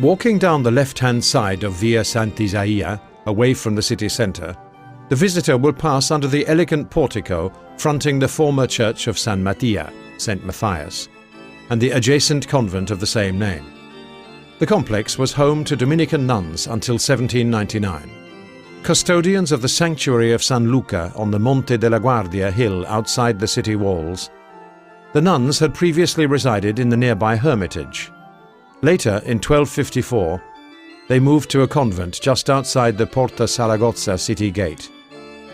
Walking down the left-hand side of Via Sant'Isaia, away from the city centre, the visitor will pass under the elegant portico fronting the former church of San Mattia, St. Matthias, and the adjacent convent of the same name. The complex was home to Dominican nuns until 1799. Custodians of the sanctuary of San Luca on the Monte della Guardia hill outside the city walls, the nuns had previously resided in the nearby hermitage. Later, in 1254, they moved to a convent just outside the Porta Saragozza city gate.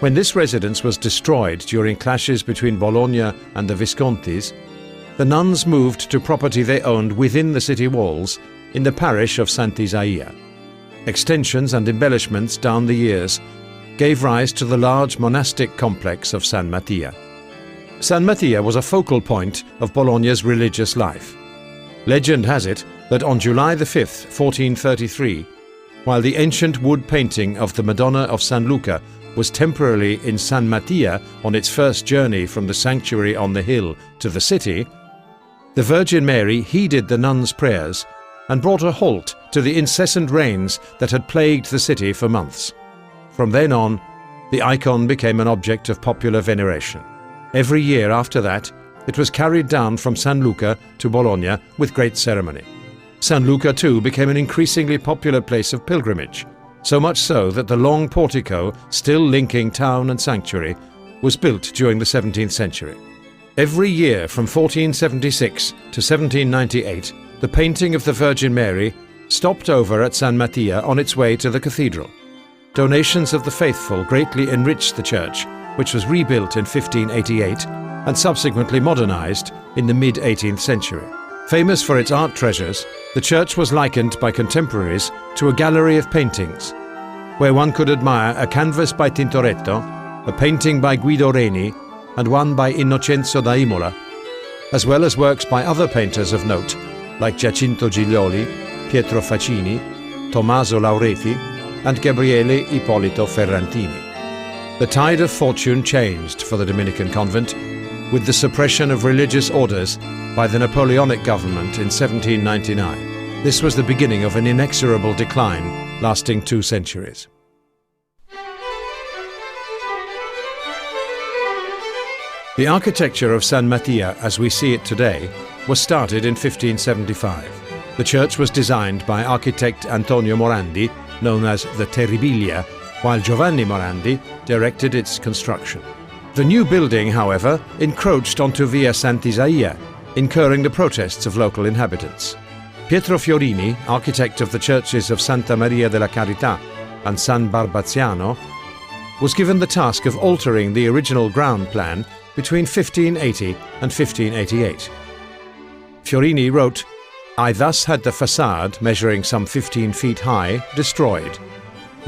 When this residence was destroyed during clashes between Bologna and the Viscontis, the nuns moved to property they owned within the city walls in the parish of Sant'Isaia. Extensions and embellishments down the years gave rise to the large monastic complex of San Mattia. San Mattia was a focal point of Bologna's religious life. Legend has it that on July the 5th, 1433, while the ancient wood painting of the Madonna of San Luca was temporarily in San Mattia on its first journey from the sanctuary on the hill to the city, the Virgin Mary heeded the nuns' prayers and brought a halt to the incessant rains that had plagued the city for months. From then on, the icon became an object of popular veneration. Every year after that, it was carried down from San Luca to Bologna with great ceremony. San Luca too became an increasingly popular place of pilgrimage, so much so that the long portico, still linking town and sanctuary, was built during the 17th century. Every year from 1476 to 1798, the painting of the Virgin Mary stopped over at San Mattia on its way to the cathedral. Donations of the faithful greatly enriched the church, which was rebuilt in 1588 and subsequently modernized in the mid-18th century. Famous for its art treasures, the church was likened by contemporaries to a gallery of paintings, where one could admire a canvas by Tintoretto, a painting by Guido Reni, and one by Innocenzo da Imola, as well as works by other painters of note, like Giacinto Giglioli, Pietro Facini, Tommaso Laureti, and Gabriele Ippolito Ferrantini. The tide of fortune changed for the Dominican convent with the suppression of religious orders by the Napoleonic government in 1799. This was the beginning of an inexorable decline lasting 2 centuries. The architecture of San Mattia as we see it today was started in 1575. The church was designed by architect Antonio Morandi, known as the Terribiglia, while Giovanni Morandi directed its construction. The new building, however, encroached onto Via Sant'Isaia, incurring the protests of local inhabitants. Pietro Fiorini, architect of the churches of Santa Maria della Carità and San Barbaziano, was given the task of altering the original ground plan between 1580 and 1588. Fiorini wrote, "I thus had the facade, measuring some 15 feet high, destroyed,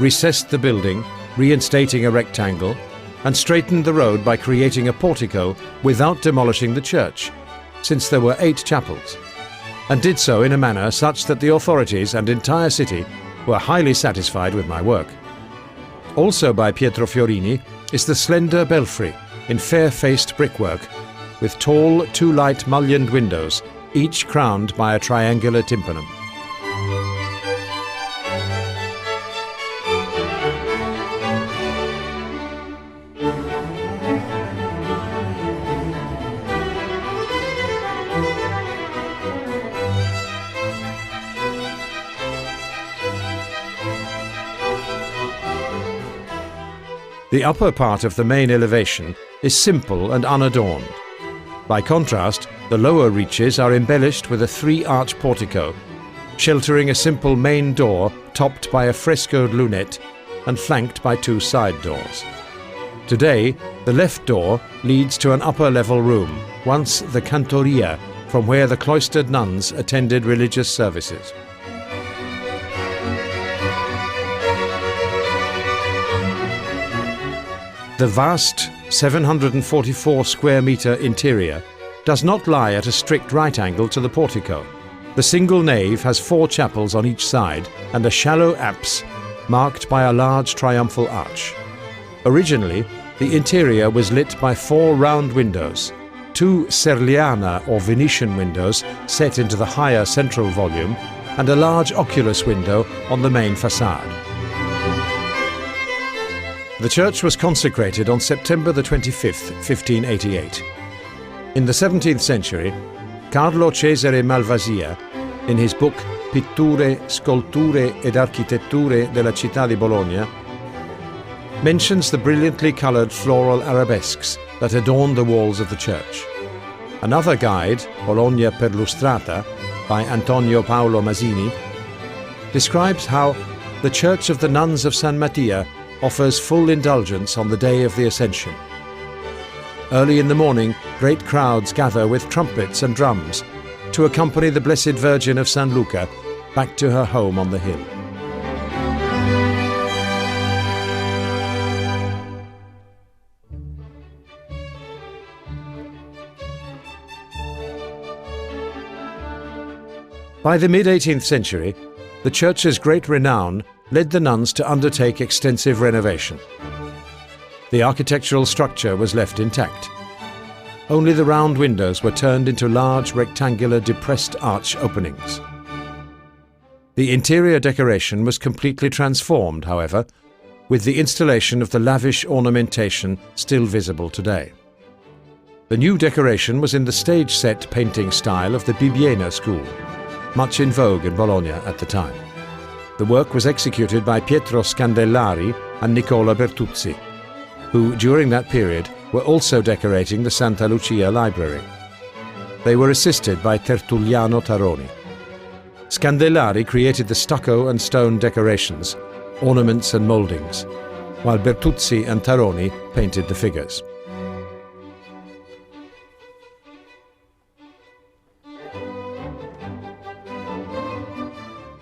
recessed the building, reinstating a rectangle, and straightened the road by creating a portico without demolishing the church, since there were 8 chapels, and did so in a manner such that the authorities and entire city were highly satisfied with my work." Also by Pietro Fiorini is the slender belfry in fair-faced brickwork, with tall, 2 light mullioned windows, each crowned by a triangular tympanum. The upper part of the main elevation is simple and unadorned. By contrast, the lower reaches are embellished with a 3-arch portico, sheltering a simple main door topped by a frescoed lunette and flanked by 2 side doors. Today, the left door leads to an upper-level room, once the cantoria, from where the cloistered nuns attended religious services. The vast 744 square metre interior does not lie at a strict right angle to the portico. The single nave has 4 chapels on each side and a shallow apse marked by a large triumphal arch. Originally, the interior was lit by 4 round windows, 2 serliana or Venetian windows set into the higher central volume, and a large oculus window on the main facade. The church was consecrated on September the 25th, 1588. In the 17th century, Carlo Cesare Malvasia, in his book Pitture, Sculture ed Architetture della città di Bologna, mentions the brilliantly coloured floral arabesques that adorn the walls of the church. Another guide, Bologna Perlustrata, by Antonio Paolo Mazzini, describes how the Church of the Nuns of San Mattia offers full indulgence on the day of the Ascension. Early in the morning, great crowds gather with trumpets and drums to accompany the Blessed Virgin of San Luca back to her home on the hill. By the mid-18th century, the church's great renown led the nuns to undertake extensive renovation. The architectural structure was left intact. Only the round windows were turned into large rectangular depressed arch openings. The interior decoration was completely transformed, however, with the installation of the lavish ornamentation still visible today. The new decoration was in the stage set painting style of the Bibbiena school, much in vogue in Bologna at the time. The work was executed by Pietro Scandellari and Nicola Bertuzzi, who during that period were also decorating the Santa Lucia library. They were assisted by Tertulliano Taroni. Scandellari created the stucco and stone decorations, ornaments and mouldings, while Bertuzzi and Taroni painted the figures.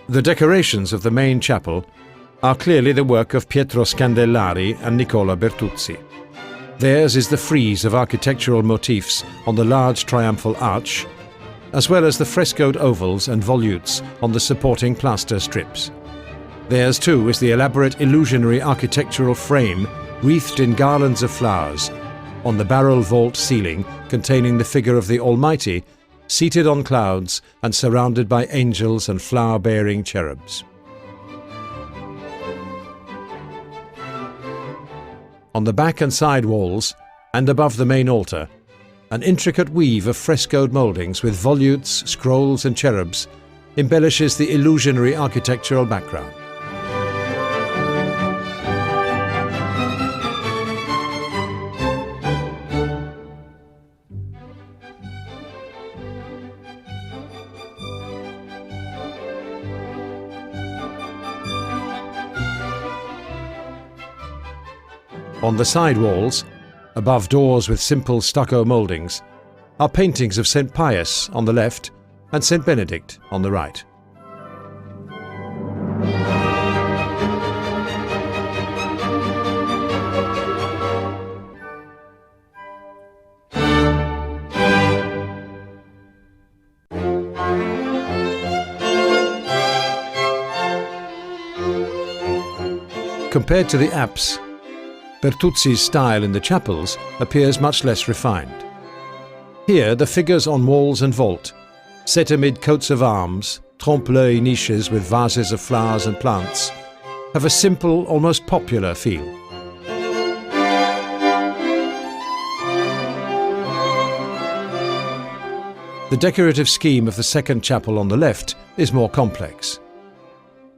The decorations of the main chapel are clearly the work of Pietro Scandellari and Nicola Bertuzzi. Theirs is the frieze of architectural motifs on the large triumphal arch, as well as the frescoed ovals and volutes on the supporting plaster strips. Theirs too is the elaborate illusionary architectural frame wreathed in garlands of flowers on the barrel vault ceiling containing the figure of the Almighty seated on clouds and surrounded by angels and flower-bearing cherubs. On the back and side walls, and above the main altar, an intricate weave of frescoed mouldings with volutes, scrolls and cherubs embellishes the illusionary architectural background. On the side walls, above doors with simple stucco mouldings, are paintings of St. Pius on the left and St. Benedict on the right. Compared to the apse, Bertuzzi's style in the chapels appears much less refined. Here, the figures on walls and vault, set amid coats of arms, trompe-l'œil niches with vases of flowers and plants, have a simple, almost popular feel. The decorative scheme of the second chapel on the left is more complex.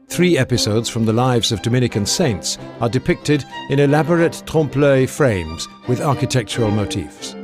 3 episodes from the lives of Dominican saints are depicted in elaborate trompe-l'œil frames with architectural motifs.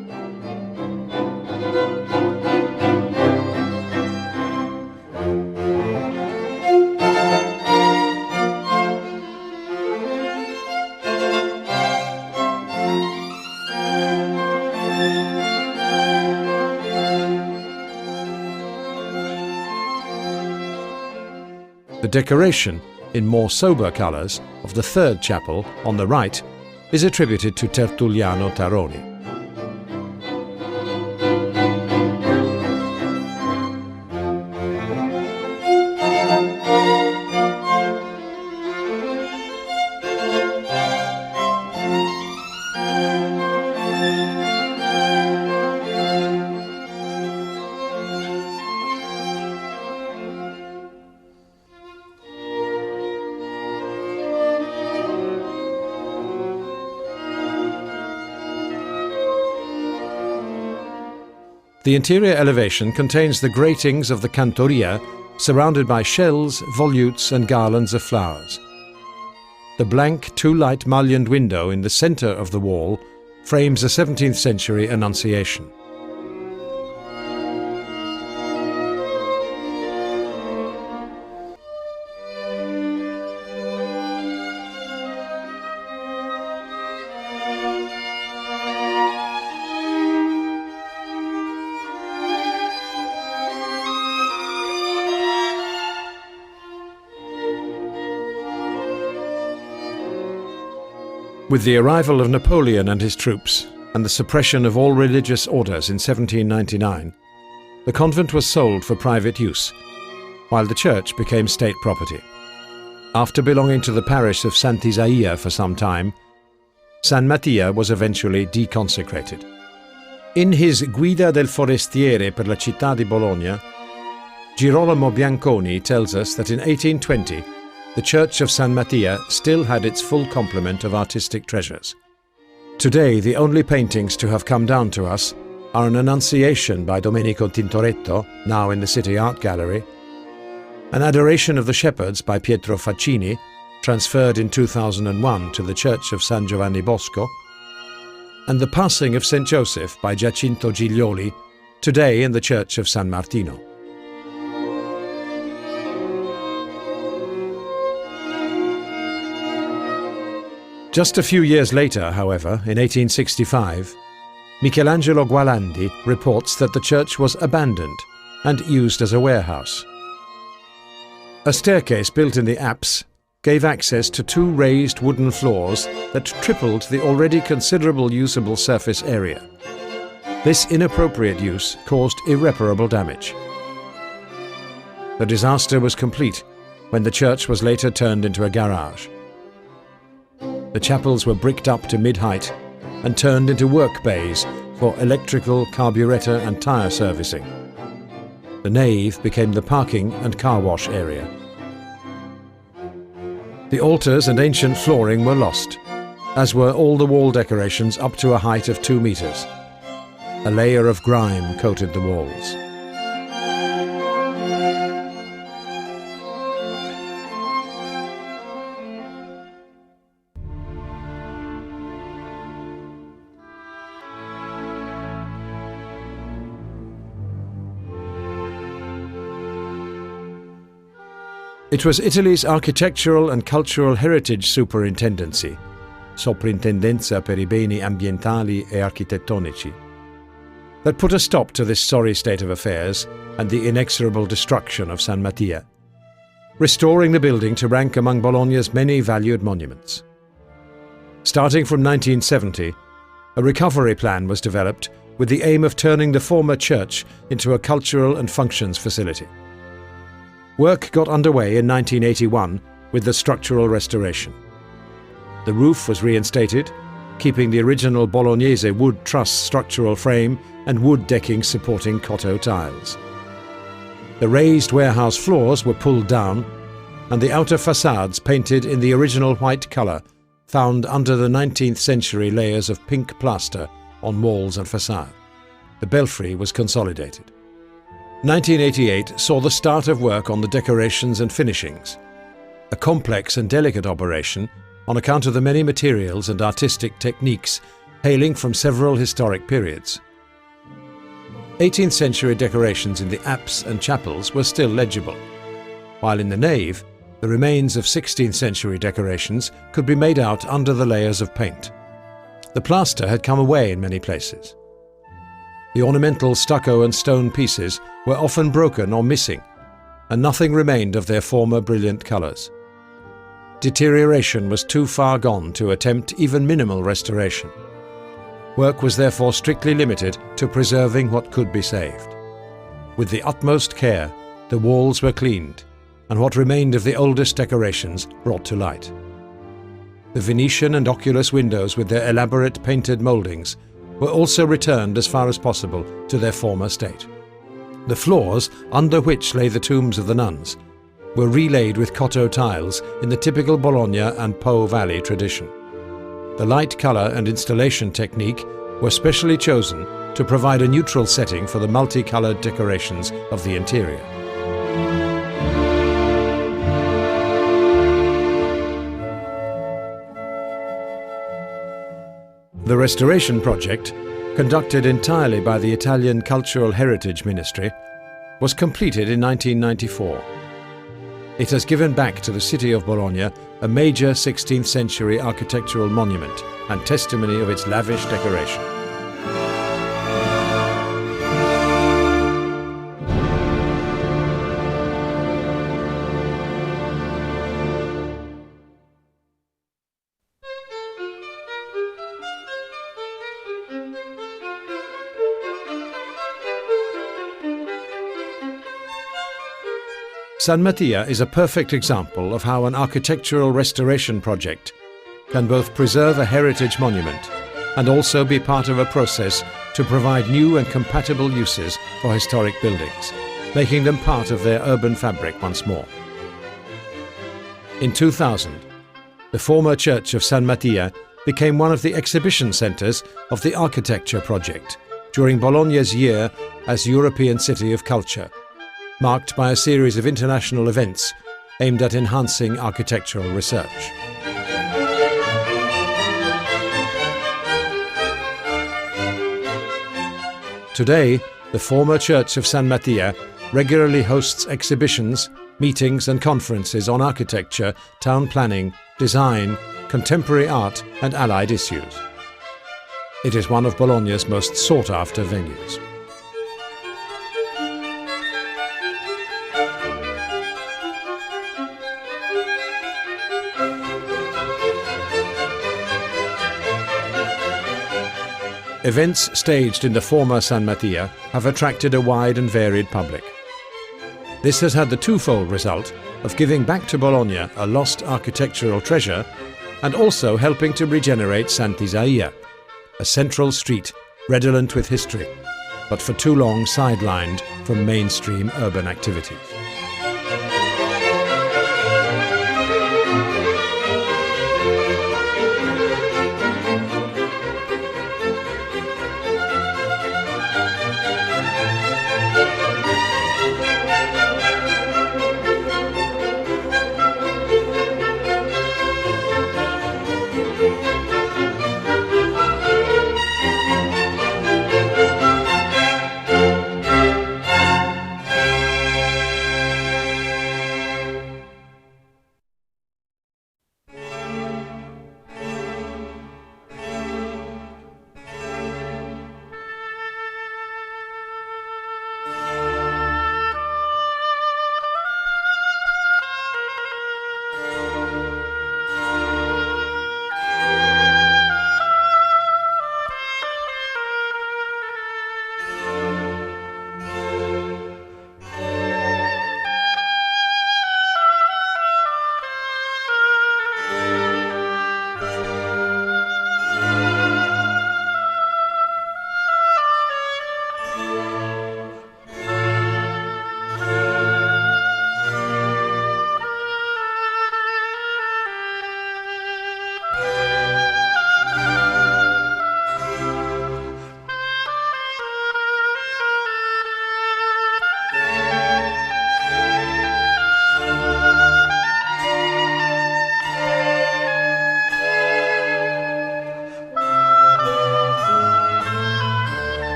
The decoration, in more sober colours, of the third chapel on the right is attributed to Tertulliano Taroni. The interior elevation contains the gratings of the cantoria, surrounded by shells, volutes and garlands of flowers. The blank two-light mullioned window in the centre of the wall frames a 17th century Annunciation. With the arrival of Napoleon and his troops, and the suppression of all religious orders in 1799, the convent was sold for private use, while the church became state property. After belonging to the parish of Sant'Isaia for some time, San Mattia was eventually deconsecrated. In his Guida del Forestiere per la città di Bologna, Girolamo Bianconi tells us that in 1820 the church of San Mattia still had its full complement of artistic treasures. Today, the only paintings to have come down to us are an Annunciation by Domenico Tintoretto, now in the City Art Gallery, an Adoration of the Shepherds by Pietro Faccini, transferred in 2001 to the Church of San Giovanni Bosco, and the Passing of St. Joseph by Giacinto Giglioli, today in the Church of San Martino. Just a few years later, however, in 1865, Michelangelo Gualandi reports that the church was abandoned and used as a warehouse. A staircase built in the apse gave access to two raised wooden floors that tripled the already considerable usable surface area. This inappropriate use caused irreparable damage. The disaster was complete when the church was later turned into a garage. The chapels were bricked up to mid-height and turned into work bays for electrical, carburettor and tyre servicing. The nave became the parking and car wash area. The altars and ancient flooring were lost, as were all the wall decorations up to a height of 2 meters. A layer of grime coated the walls. It was Italy's Architectural and Cultural Heritage Superintendency, Soprintendenza per i beni ambientali e architettonici, that put a stop to this sorry state of affairs and the inexorable destruction of San Mattia, restoring the building to rank among Bologna's many valued monuments. Starting from 1970, a recovery plan was developed with the aim of turning the former church into a cultural and functions facility. Work got underway in 1981 with the structural restoration. The roof was reinstated, keeping the original Bolognese wood truss structural frame and wood decking supporting cotto tiles. The raised warehouse floors were pulled down, and the outer facades painted in the original white colour found under the 19th century layers of pink plaster on walls and facade. The belfry was consolidated. 1988 saw the start of work on the decorations and finishings, a complex and delicate operation on account of the many materials and artistic techniques hailing from several historic periods. 18th century decorations in the apse and chapels were still legible, while in the nave the remains of 16th century decorations could be made out under the layers of paint. The plaster had come away in many places. The ornamental stucco and stone pieces were often broken or missing, and nothing remained of their former brilliant colours. Deterioration was too far gone to attempt even minimal restoration. Work was therefore strictly limited to preserving what could be saved. With the utmost care, the walls were cleaned, and what remained of the oldest decorations brought to light. The Venetian and oculus windows with their elaborate painted mouldings were also returned as far as possible to their former state. The floors, under which lay the tombs of the nuns, were relaid with cotto tiles in the typical Bologna and Po Valley tradition. The light colour and installation technique were specially chosen to provide a neutral setting for the multicolored decorations of the interior. The restoration project, conducted entirely by the Italian Cultural Heritage Ministry, was completed in 1994. It has given back to the city of Bologna a major 16th century architectural monument and testimony of its lavish decoration. San Mattia is a perfect example of how an architectural restoration project can both preserve a heritage monument and also be part of a process to provide new and compatible uses for historic buildings, making them part of their urban fabric once more. In 2000, the former church of San Mattia became one of the exhibition centres of the architecture project during Bologna's year as European City of Culture, marked by a series of international events aimed at enhancing architectural research. Today, the former church of San Mattia regularly hosts exhibitions, meetings and conferences on architecture, town planning, design, contemporary art and allied issues. It is one of Bologna's most sought-after venues. Events staged in the former San Mattia have attracted a wide and varied public. This has had the twofold result of giving back to Bologna a lost architectural treasure and also helping to regenerate Sant'Isaia, a central street redolent with history, but for too long sidelined from mainstream urban activities.